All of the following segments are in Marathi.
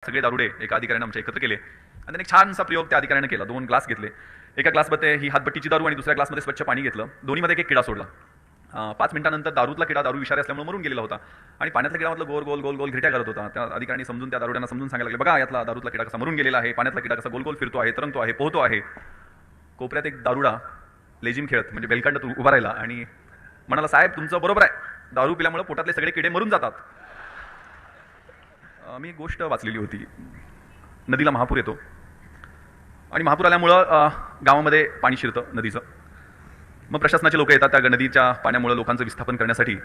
सगळे दारुडे एका अधिकाऱ्याने आमच्या एकत्र केले आणि त्याने एक छानसा प्रयोग त्या अधिकाऱ्याने केला. 2 ग्लास घेतले. एका ग्लासमध्ये ही हातभट्टीची दारू आणि दुसऱ्या ग्लासमध्ये स्वच्छ पाणी घेतलं. दोन्हीमध्ये एक किडा सोडला. 5 मिनिटानंतर दारूतला किडा दारू विषारी असल्यामुळे मरून गेलेला होता आणि पाण्यातल्या किडामधलं गोल गोल गोल गोल घिरट्या करत होता. त्या अधिकाऱ्यांनी समजून त्या दारुड्यांना समजून सांगायला लागले, बघा यातला दारूतला किडा कसा मरून गेलेला आहे, पाण्यातला किडा कसा गोल गोल फिरतो आहे, तरंगतो आहे, पोहतो आहे. कोपऱ्यात एक दारुडा लेजिम खेळत म्हणजे बेलकांडात उभा राहिला आणि म्हणाला, साहेब तुमचं बरोबर आहे, दारू पिल्यामुळे पोटातले सगळे किडे मरून जातात. मी एक गोष्ट वाचलेली होती. नदीला महापूर येतो आणि महापूर आल्यामुळं गावामध्ये पाणी शिरतं नदीचं. मग प्रशासनाचे लोक येतात त्या नदीच्या पाण्यामुळे लोकांचं विस्थापन करण्यासाठी.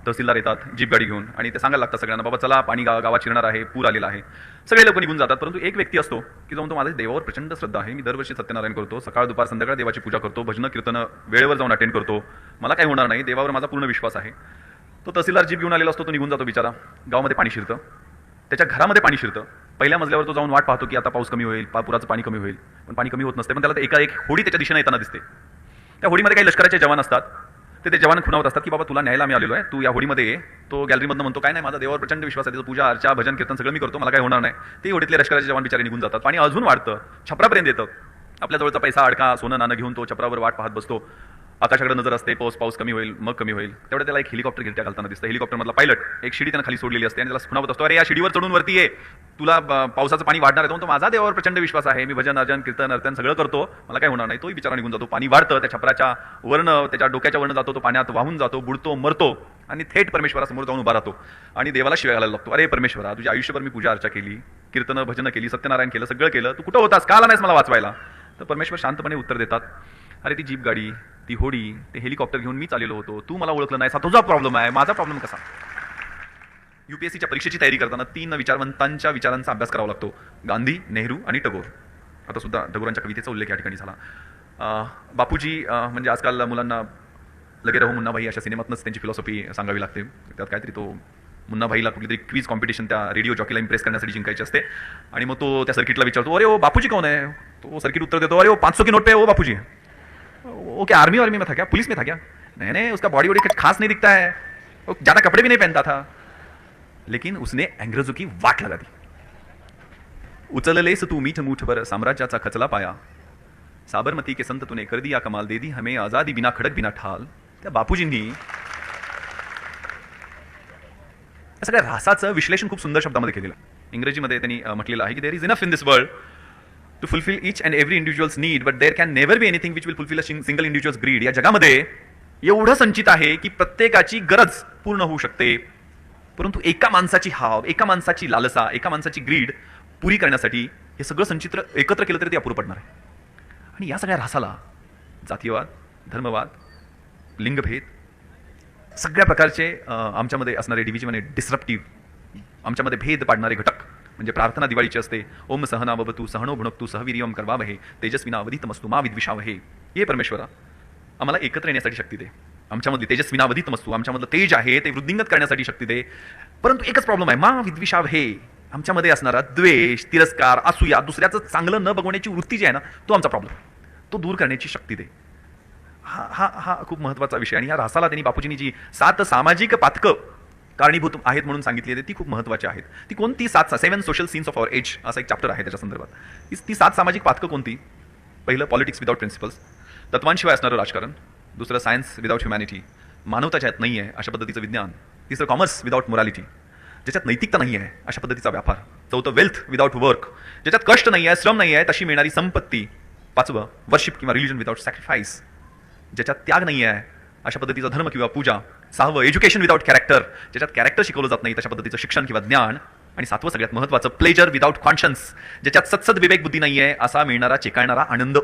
तहसीलदार येतात जीप गाडी घेऊन आणि ते सांगायला लागतात सगळ्यांना, बाबा चला पाणी गावात शिरणार आहे, पूर आलेला आहे. सगळे लोक निघून जातात, परंतु एक व्यक्ती असतो की जो म्हणतो, माझ्या देवावर प्रचंड श्रद्धा आहे, मी दरवर्षी सत्यनारायण करतो, सकाळ दुपार संध्याकाळ देवाची पूजा करतो, भजन कीर्तन वेळेवर जाऊन अटेंड करतो, मला काही होणार नाही, देवावर माझा पूर्ण विश्वास आहे. तो तहसीलदार जीप घेऊन आलेला असतो, तो निघून जातो बिचारा. गावामध्ये पाणी शिरतं, त्याच्या घरामध्ये पाणी शिरतं. पहिल्या मजल्यावर तो जाऊन वाट पाहतो की आता पाऊस कमी होईल, पुराचं पाणी कमी होईल, पण पाणी कमी होत नसते. पण त्याला एका एक होडी त्याच्या दिशेने येताना दिसते. त्या होडीमध्ये काही लष्कराचे जवान असतात. ते जवान खुणावत असतात की बाबा तुला न्यायला मी आलेलो आहे, तू या होडीमध्ये ये. तो गॅलरीमधनं म्हणतो, काय नाही, माझा देवावर प्रचंड विश्वास आहे, त्याचं पूजा अर्चा भजन कीर्तन सगळं मी करतो, मला काही होणार नाही. ते होडीतले लष्कराचे जवान बिचारे निघून जातात. पाणी अजून वाढतं, छपरापर्यंत येतं. आपल्या जवळचा पैसा अडका सोनं नाणं घेऊन तो छपरावर वाट पाहत बसतो. आकाशाकडे नजर असते, पाऊस कमी होईल, मग कमी होईल. तेवढं त्याला एक हेलिकॉप्टर गिरट्या घालताना दिसतं. हेलिकॉप्टरमधला पायलट एक शिडी त्यानं खाली सोडलेली असते आणि त्याला खुणावत असतो, अरे या शिडीवर चढून वरती ये, तुला पावसाचं पाणी वाढणार आहे. तो माझा देवावर प्रचंड विश्वास आहे, मी भजन अर्जन कीर्तन अर्चन सगळं करतो, मला काय होणार नाही. तोही बिचारा निघून जातो. पाणी वाढतं, त्या छपराच्या वर्ण त्याच्या डोक्याच्या वर्ण जातो, तो पाण्यात वाहून जातो, बुडतो, मरतो आणि थेट परमेश्वरासमोर जाऊन उभा राहतो आणि देवाला शिव्या घालायला लागतो, अरे परमेश्वरा, तुझ्या आयुष्यभर मी पूजा अर्चा केली, कीर्तन भजन केली, सत्यनारायण केलं, सगळं केलं, तू कुठं होतास, का आला नाहीस मला वाचवायला? तर परमेश्वर शांतपणे उत्तर देतात, अरे ती जीप गाडी, ती होडी, ते हेलिकॉप्टर घेऊन मी चाललेलो होतो, तू मला ओळखलं नाही, तुझा प्रॉब्लेम आहे, माझा प्रॉब्लेम कसा? UPSCच्या परीक्षेची तयारी करताना 3 विचारवंतांच्या विचारांचा अभ्यास करावा लागतो, गांधी, नेहरू आणि टगोर. आता सुद्धा टगोरांच्या कवितेचा उल्लेख या ठिकाणी झाला. बापूजी म्हणजे आजकाल मुलांना लगे रहो मुन्नाभाई अशा सिनेमातनंच त्यांची फिलॉसॉफी सांगावी लागते. त्यात काहीतरी तो मुन्नाभाईला कुठली तरी क्वीज कॉम्पिटिशन त्या रेडिओ जॉकीला इम्प्रेस करण्यासाठी जिंकायची असते आणि मग तो त्या सर्किटला विचारतो, अरे ओ बापूजी कौन है? तो सर्किट उत्तर देतो, अरे वो 500 की नोट पे ओ बापूजी. वो क्या आर्मी में था क्या, पुलिस में था क्या? नहीं नहीं, उसका बॉडी वॉडी खास नहीं दिखता है, वो ज्यादा कपड़े भी नहीं पहनता था, लेकिन उसने अंग्रेजों की वाट लगा दी. उचललेस तू मीठ मूठभर साम्राज्याचा खचला पाया, साबरमती के संत तूने कर दिया कमाल, दे दी हमें आजादी बिना खडक बिना ठाल. त्या बापूजींनी सगळ्या रासाचं विश्लेषण खूप सुंदर शब्दामध्ये केलेलं. इंग्रजीमध्ये त्यांनी म्हटलेलं आहे की there is enough in this world to fulfil each and every individual's need, but there can never be anything which will fulfil a single individual's greed. या जगामध्ये एवढं संचित आहे की प्रत्येकाची गरज पूर्ण होऊ शकते, परंतु एका माणसाची हाव, एका माणसाची लालसा, एका माणसाची ग्रीड पुरी करण्यासाठी हे सगळं संचित एकत्र केलं तरी ते अपुरं पडणार आहे. आणि या सगळ्या रासाला जातीयवाद, धर्मवाद, लिंगभेद, सगळ्या प्रकारचे आमच्यामध्ये असणारे डिव्हिजन आणि डिस्रप्टिव्ह आमच्यामध्ये भेद पाडणारे घटक म्हणजे प्रार्थना दिवाळीची असते, ओम सहना ववतु सहनो भुणक्तु सहवीर्यम करवावहे तेजस्विना अवधितमस्तु मा विद्विषावहे. हे परमेश्वरा आम्हाला एकत्र येण्यासाठी शक्ती दे, आमच्यामध्ये तेजस्विना अवधितमस्तु, आमच्यामधलं तेज आहे ते वृद्धिंगत करण्यासाठी शक्ती दे. परंतु एकच प्रॉब्लेम आहे, मा विद्विषावहे, आमच्यामध्ये असणारा द्वेष, तिरस्कार, असूया, दुसऱ्याचं चांगलं न बघवण्याची वृत्ती जी आहे ना, तो आमचा प्रॉब्लेम, तो दूर करण्याची शक्ती दे. हा हा हा खूप महत्त्वाचा विषय. आणि या रासाला त्यांनी बापूजींनी जी 7 सामाजिक पातकं कारणीभूत आहेत म्हणून सांगितली आहे ती खूप महत्त्वाची आहेत. ती कोणती 7 social sins of our age असा एक चॅप्टर आहे त्याच्या संदर्भात. ती 7 सामाजिक पातकं कोणती? पहिलं पॉलिटिक्स विदाउट प्रिन्सिपल्स, तत्वांशिवाय असणारं राजकारण. दुसरं सायन्स विदाउट ह्युमॅनिटी, मानवता ज्यात नाही आहे अशा पद्धतीचं विज्ञान. तिसरं कॉमर्स विदाउट मोरॅलिटी, ज्याच्यात नैतिकता नाही आहे अशा पद्धतीचा व्यापार. चौथं वेल्थ विदाउट वर्क, ज्याच्यात कष्ट नाही आहे, श्रम नाही आहे, तशी मिळणारी संपत्ती. 5वं वर्शिप किंवा रिलिजन विदाउट सॅक्रिफाईस, ज्याच्यात त्याग नाही आहे अशा पद्धतीचा धर्म किंवा पूजा. 6वं एज्युकेशन विदाउट कॅरेक्टर, ज्याच्यात कॅरेक्टर शिकवलं जात नाही तशा पद्धतीचं शिक्षण किंवा ज्ञान. आणि 7वं सगळ्यात महत्त्वाचं प्लेजर विदाउट कॉन्शन्स, ज्याच्यात सत्सद विवेक बुद्धी नाही आहे असा मिळणारा चेकाळणारा आनंद.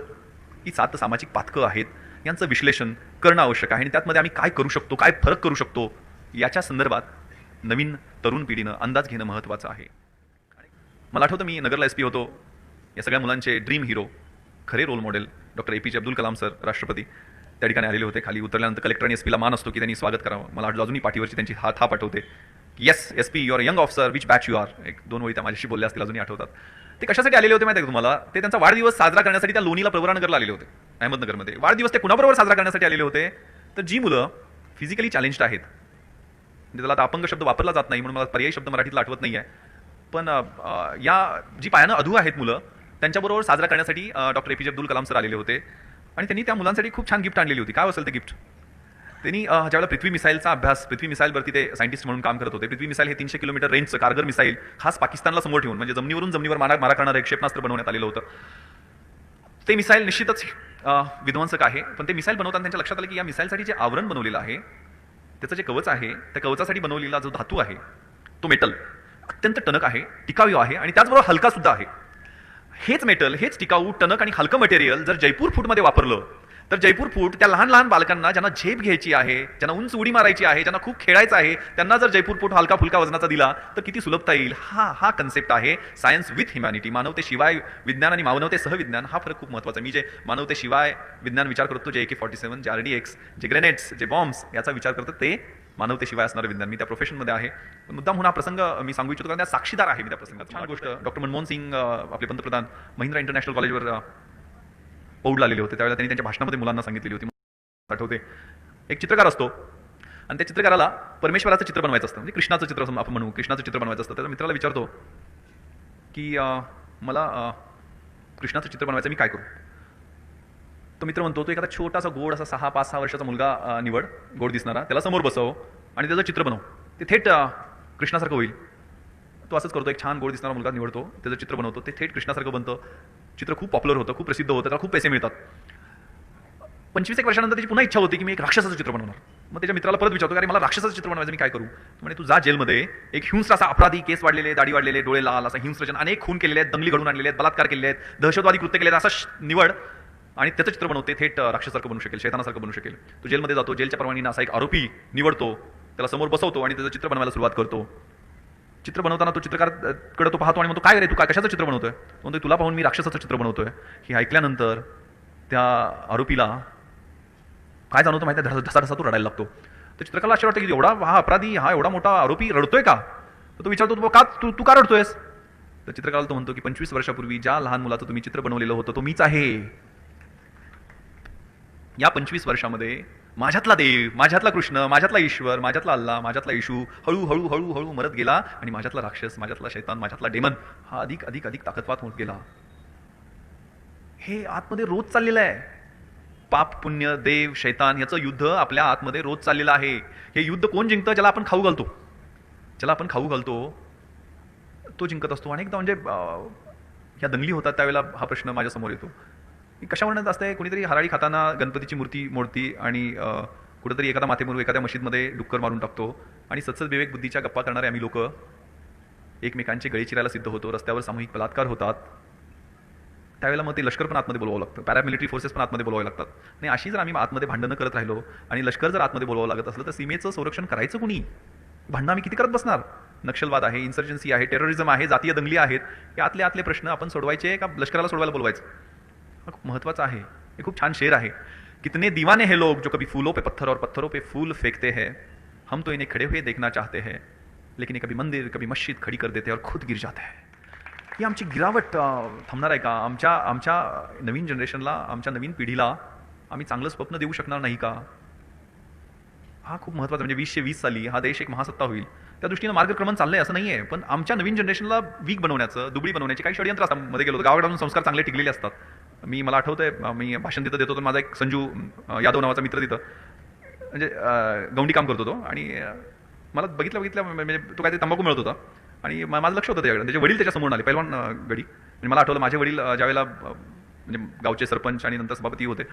ही 7 सामाजिक पातकं आहेत, यांचं विश्लेषण करणं आवश्यक आहे आणि त्यातमध्ये आम्ही काय करू शकतो, काय फरक करू शकतो याच्या संदर्भात नवीन तरुण पिढीनं अंदाज घेणं महत्त्वाचं आहे. मला आठवतं मी नगरला SP होतो, या सगळ्या मुलांचे ड्रीम हिरो, खरे role model doctor APJ Abdul Kalam sir राष्ट्रपती त्या ठिकाणी आलेले होते. खाली उतरल्यानंतर कलेक्टर आणि SP ला मान असतो की त्यांनी स्वागत करावं. मला अजूनही पाठीवरची त्यांची थाप आठवते. Yes SP you are young officer, which batch you are. 1-2 वळी त्या माझ्याशी बोलल्या असतील, अजूनही आठवतात. ते कशासाठी आलेले होते माहिती आहे का तुम्हाला? ते त्यांचा वाढदिवस साजरा करण्यासाठी त्या लोणीला प्रवरानगरला आलेले होते, अहमदनगरमध्ये. वाढदिवस ते कुणाबरोबर साजरा करण्यासाठी आलेले होते? तर जी मुलं फिजिकली चॅलेंज्ड आहेत, म्हणजे त्याला आता अपंग शब्द वापरला जात नाही म्हणून मला पर्यायी शब्द मराठीतला आठवत नाही आहे, पण या जी पायानं अधू आहेत मुलं त्यांच्याबरोबर साजरा करण्यासाठी doctor APJ Abdul Kalam sir आलेले होते आणि त्यांनी त्या मुलांसाठी खूप छान गिफ्ट आणलेली होती. काय असेल ते गिफ्ट? त्यांनी ज्यावेळेला पृथ्वी मिसाईलचा अभ्यास, पृथ्वी मिसाईलवरती ते सायंटिस्ट म्हणून काम करत होते. पृथ्वी मिसाईल हे 300 किलोमीटर रेंजचं कारगर मिसाईल खास पाकिस्तानला समोर ठेवून, म्हणजे जमिनीवर मारा करणारं एक क्षेपणास्त्र बनवण्यात आलेलं होतं. ते मिसाईल निश्चितच विध्वंसक आहे, पण ते मिसाईल बनवताना त्यांच्या लक्षात आलं की या मिसाईलसाठी जे आवरण बनवलेलं आहे, त्याचं जे कवच आहे, त्या कवचासाठी बनवलेला जो धातू आहे तो मेटल अत्यंत टणक आहे, टिकाऊ आहे आणि त्याचबरोबर हलका सुद्धा आहे. हेच मेटल, हेच टिकाऊ, टणक आणि हलकं मटेरियल जर जयपूर फूटमध्ये वापरलं तर जयपूर फूट त्या लहान लहान बालकांना ज्यांना झेप घ्यायची आहे, ज्यांना उंच उडी मारायची आहे, ज्यांना खूप खेळायचं आहे, त्यांना जर जयपूर फूट हलका फुलका वजनाचा दिला तर किती सुलभता येईल. हा कन्सेप्ट आहे सायन्स विथ ह्युमॅनिटी. मानवतेशिवाय विज्ञान आणि मानवतेसह विज्ञान, हा फरक खूप महत्त्वाचा आहे. मी जे मानवतेशिवाय विज्ञान विचार करतो, जे AK-47, जे RDX, जे ग्रेनेड्स, जे बॉम्ब्स याचा विचार करतो, ते मानवतेशिवाय असणारं विज्ञान. मी त्या प्रोफेशनमध्ये आहे. मुद्दाम म्हणून हा प्रसंग मी सांगू इच्छितो कारण त्या साक्षीदार आहे मी त्या प्रसंगात. छान गोष्ट, डॉक्टर मनमोहन सिंग आपले पंतप्रधान महिंद्रा इंटरनॅशनल कॉलेजवर पौडला आलेले होते. त्यावेळेला त्यांनी त्यांच्या भाषणामध्ये मुलांना सांगितलेली होती, आठवते. एक चित्रकार असतो आणि त्या चित्रकाराला परमेश्वराचं चित्र बनवायचं असतं, म्हणजे कृष्णाचं चित्र आपण म्हणू, कृष्णाचं चित्र बनवायचं असतं. त्याच्या मित्राला विचारतो की मला कृष्णाचं चित्र बनवायचं, मी काय करू? तो मित्र म्हणतो, तो एखादा छोटासा गोड असा 5-6 वर्षाचा मुलगा निवड, गोड दिसणारा, त्याला समोर बसव आणि त्याचं चित्र बनव, ते थेट कृष्णासारखं होईल. तो असंच करतो, एक छान गोड दिसणारा मुलगा निवडतो, त्याचं चित्र बनवतो, ते थेट कृष्णासारखं बनतं. चित्र खूप पॉप्युलर होतं, खूप प्रसिद्ध होतं, त्याला खूप पैसे मिळतात. 25 वर्षानंतर त्याची पुन्हा इच्छा होती की मी एक राक्षसाचं चित्र बनवणार. मग त्याच्या मित्राला परत विचारतो, अरे मला राक्षसाचं चित्र बनवायचं, मी काय करू? म्हणजे तू जा जेलमध्ये, एक हिंस्र असा अपराधी, केस वाढलेले, दाढी वाढलेले, डोळे लाल, असा हिंस्रजन, अनेक खून केलेले आहेत, दंगली घडून आणलेले आहेत, बलात्कार केलेले आहेत, दहशतवादी कृत्य केले आहेत, असं निवड आणि त्याचं चित्र बनवते, थेट राक्षसासारखं बनू शकेल, शैतानासारखं बनू शकेल. तो जेलमध्ये जातो, जेलच्या परवानगीने असा एक आरोपी निवडतो, त्याला समोर बसवतो आणि त्याचं चित्र बनवायला सुरुवात करतो. चित्र बनवताना तो चित्रकारकडे तो पाहतो आणि म्हणतो, काय रे तू काय कशाचं चित्र बनवतोय? म्हणतो, तुला पाहून मी राक्षसाचं चित्र बनवतोय. हे ऐकल्यानंतर त्या आरोपीला काय जाणवतं माहिती आहे, ढसा तो रडायला लागतो. तर चित्रकाराला असं वाटतं की एवढा हा अपराधी, हा एवढा मोठा आरोपी रडतोय का? तर तो विचारतो, का तू का रडतोयस? तर चित्रकाराला तो म्हणतो की 25 वर्षापूर्वी ज्या लहान मुलाचं तुम्ही चित्र बनवलेलं होतं तो मीच आहे. या 25 वर्षामध्ये माझ्यातला देव, माझ्यातला कृष्ण, माझ्यातला ईश्वर, माझ्यातला अल्लाह, माझ्यातला येशू हळूहळू हळूहळू मरत गेला आणि माझ्यातला राक्षस, माझ्यातला शैतान, माझ्यातला डेमन हा अधिक अधिक अधिक ताकदवान होत गेला. हे आतमध्ये रोज चाललेलं आहे. पाप पुण्य, देव, शैतान याचं युद्ध आपल्या आतमध्ये रोज चाललेलं आहे. हे युद्ध कोण जिंकतं? ज्याला आपण खाऊ घालतो. ज्याला आपण खाऊ घालतो तो जिंकत असतो. अनेकदा म्हणजे ह्या दंगली होतात त्यावेळेला हा प्रश्न माझ्यासमोर येतो. कशावर असतंय, कोणीतरी हराळी खाताना गणपतीची मूर्ती मोडती आणि कुठेतरी एखादा माथेमरू एखाद्या मशीदमध्ये डुक्कर मारून टाकतो आणि सत्सद विवेक बुद्धीच्या गप्पा करणारे आम्ही लोक एकमेकांचे गळे चिरायला सिद्ध होतो, रस्त्यावर सामूहिक बलात्कार होतात. त्यावेळेला मग ते लष्कर पण आतमध्ये बोलवावं लागतं, पॅरामिलिटरी फोर्सेस पण आतमध्ये बोलवावे लागतात. आणि अशी जर आम्ही आतमध्ये भांडणं करत राहिलो आणि लष्कर जर आतमध्ये बोलवावं लागत असलं तर सीमेचं संरक्षण करायचं कुणी? भांडणं आम्ही किती करत बसणार? नक्षलवाद आहे, इन्सर्जन्सी आहे, टेररिझम आहे, जातीय दंगली आहेत. हे आतले प्रश्न आपण सोडवायचे का लष्कराला सोडवायला बोलवायचं? खूप महत्त्वाचं आहे. हे खूप छान शेर आहे. कितने दीवाने हैं लोग जो कभी फूलों पे पत्थर और पत्थरों पे फूल फेंकते हैं, हम तो इन्हें खड़े हुए देखना चाहते हैं लेकिन ये कभी मंदिर कभी मस्जिद खड़ी कर देते हैं और खुद गिर जाते हैं. ही आमची गिरावट थांबणार आहे का? आमच्या नवीन जनरेशनला, आमच्या नवीन पिढीला आम्ही चांगलं स्वप्न देऊ शकणार नाही का? हा खूप महत्त्वाचा. म्हणजे 2020 साली हा देश एक महासत्ता होईल त्या दृष्टीनं मार्गक्रमण चाललंय असं नाहीये, पण आमच्या नवीन जनरेशनला वीक बनवण्याचं, दुबळी बनवण्याची काही षडयंत्र असतात. मध्ये गेलो गावाकडून संस्कार चांगले टिकलेले असतात. मला आठवतंय, मी भाषण तिथं देतो तर माझा एक संजू यादव नावाचा मित्र तिथं म्हणजे गौंडी काम करतो तो, आणि मला बघितलं म्हणजे तो काहीतरी तंबाखू मिळत होता आणि माझं लक्ष होतं त्याच्याकडे. त्याचे वडील त्याच्यासमोर आले, पहिलवान गडी. म्हणजे मला आठवलं माझे वडील ज्यावेळेला म्हणजे गावचे सरपंच आणि नंतर सभापती होते,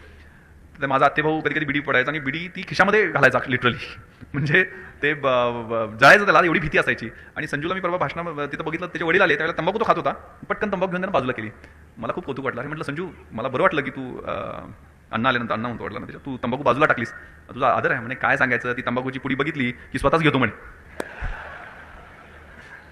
तर माझा आत्तेभाऊ कधी कधी बिडी पडायचा आणि बिडी ती खिशामध्ये घालायचा लिटरली. म्हणजे ते जळायचं, त्याला एवढी भीती असायची. आणि संजूला मी परवा भाषणा तिथं बघितलं, त्याचे वडील आले, त्यावेळेला तंबाखू तो खात होता, पटकन तंबाखू घेऊन त्यानं बाजूला केली. मला खूप कौतुक वाटलं. म्हटलं संजू, मला बरं वाटलं की तू अण्णा आल्यानंतर अण्णा म्हणतो वाटलं ना त्याच्या, तू तंबाखू बाजूला टाकलीस, तुझा आदर आहे. म्हणे काय सांगायचं, ती तंबाखूची पुडी बघितली की स्वतःच घेतो म्हणे.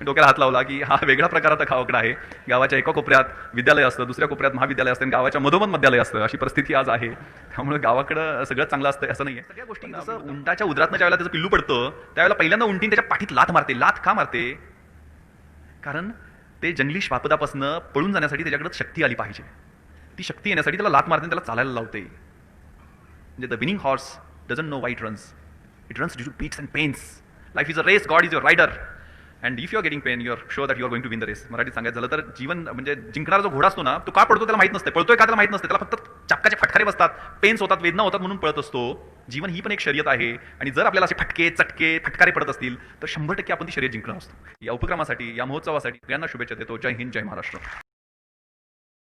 डोक्याला हात लावला की हा वेगळा प्रकाराचा गावाकडे आहे. गावाच्या एका कोपऱ्यात विद्यालय असतं, दुसऱ्या कोपऱ्यात महाविद्यालय असतं, गावाच्या मधोमध मध्यालय असतं. अशी परिस्थिती आज आहे. त्यामुळे गावाकडं सगळं चांगलं असतं असं नाहीये. सगळ्या गोष्टी जसं उंटाच्या उदरातनं ज्यावेळेला त्याचं पिल्लू पडतं त्यावेळेला पहिल्यांदा उंटीन त्याच्या पाठीत लाथ मारते. लाथ का मारते? कारण ते जंगली श्वापदापासून पळून जाण्यासाठी त्याच्याकडे शक्ती आली पाहिजे. ती शक्ती येण्यासाठी त्याला लाथ मारते, त्याला चालायला लावते. म्हणजे the winning horse doesn't know why it runs, it runs due to beats and pains. Life is a race, God is your rider. And if you are getting pain you are sure that you are going to win the race. मराठीत सांगायचं झालं तर जीवन म्हणजे जिंकणारा जो घोडा असतो ना, तो का पडतो त्याला माहित नसते, पळतोय का त्याला माहित नसते, त्याला फक्त चापकाचे फटकारे बसतात, पेन्स होतात, वेदना होतात म्हणून पळत असतो. जीवन ही पण एक शर्यत आहे आणि जर आपल्याला असे फटके चटके फटकारे पडत असतील तर 100% आपण ती शर्यत जिंकणार असतो. या उपक्रमासाठी, या महोत्सवासाठी सगळ्यांना शुभेच्छा देतो. जय हिंद, जय महाराष्ट्र.